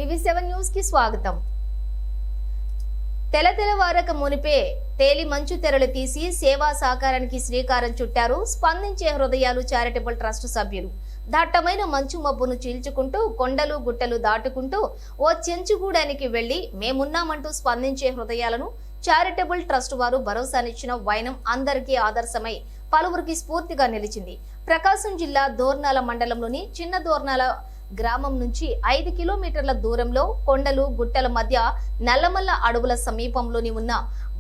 TV7 news కి స్వాగతం. తెల్లవారక మునిపే తేలి మంచు తెరలు తీసి సేవా సహకారానికి శ్రీకారం చుట్టారు స్పందించే హృదయాలు చారిటబుల్ ట్రస్ట్ సభ్యులు. దట్టమైన మంచు మబ్బును చీల్చుకుంటూ కొండలు గుట్టలు దాటుకుంటూ ఓ చెంచుగూడానికి వెళ్లి మేమున్నామంటూ స్పందించే హృదయాలను చారిటబుల్ ట్రస్ట్ వారు భరోసానిచ్చిన వైనం అందరికీ ఆదర్శమై పలువురికి స్ఫూర్తిగా నిలిచింది. ప్రకాశం జిల్లా దోర్నాల మండలంలోని చిన్న దోర్నాల గ్రామం నుంచి 5 కిలోమీటర్ల దూరంలో కొండలు గుట్టల మధ్య నల్లమల్ల అడవుల సమీపంలోని ఉన్న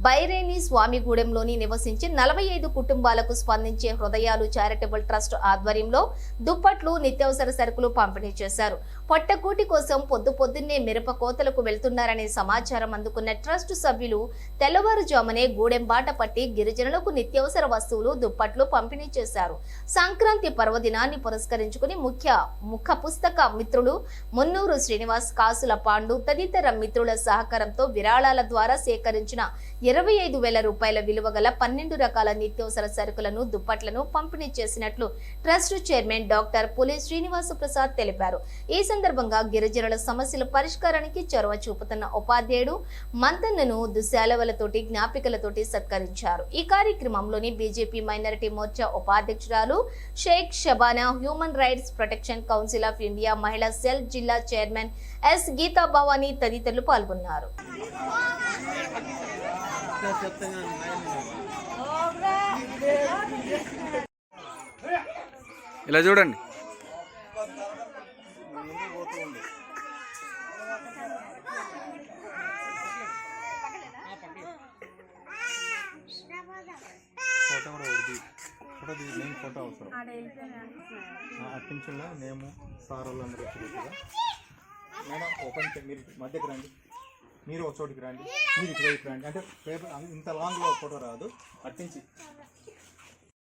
బైరేని స్వామిగూడెంలోని నివసించి 45 కుటుంబాలకు స్పందించే హృదయాలు చారిటబుల్ ట్రస్ట్ ఆధ్వర్యంలో దుప్పట్లు, నిత్యావసర సరుకులు పంపిణీ చేశారు. పొట్టకూటి కోసం పొద్దున్నే మిరప కోతలకు వెళ్తున్నారనే సమాచారం అందుకున్న ట్రస్ట్ సభ్యులు తెల్లవారుజామునే గూడెం బాట పట్టి గిరిజనులకు నిత్యావసర వస్తువులు, దుప్పట్లు పంపిణీ చేశారు. సంక్రాంతి పర్వదినాన్ని పురస్కరించుకుని ముఖ పుస్తక మిత్రులు మున్నూరు శ్రీనివాస్, కాసుల పాండు తదితర మిత్రుల సహకారంతో విరాళాల ద్వారా సేకరించిన 25,000 రూపాయల విలువ గల 12 రకాల నిత్యావసర సరుకులను, దుప్పట్లను పంపిణీ చేసినట్లు ట్రస్ట్ చైర్మన్ డాక్టర్ పులి శ్రీనివాస ప్రసాద్ తెలిపారు. ఈ సందర్భంగా గిరిజనుల సమస్యల పరిష్కారానికి చొరవ చూపుతున్న ఉపాధ్యాయుడు మంతన్నను దుశాలవలతోటి, జ్ఞాపికలతోటి సత్కరించారు. ఈ కార్యక్రమంలోని బీజేపీ మైనారిటీ మోర్చా ఉపాధ్యక్షురాలు Shaik Shabana, human rights protection council of India మహిళా సెల్ జిల్లా చైర్మన్ ఎస్ గీతా భవానీ తదితరులు పాల్గొన్నారు. ఇలా చూడండి. ఫోటో కూడా ఫోటో మెయిన్ ఫోటో అవసరం. అట్టించుల్లో నేము సార్ వాళ్ళందరూ వచ్చి మేడం ఓపెన్ మీరు మధ్యకి రండి, మీరు ఒక చోటికి రండి, మీరు ఇటువైపు రండి. అంటే పేపర్ ఇంత లాంగ్లో ఫోటో రాదు, అట్టించి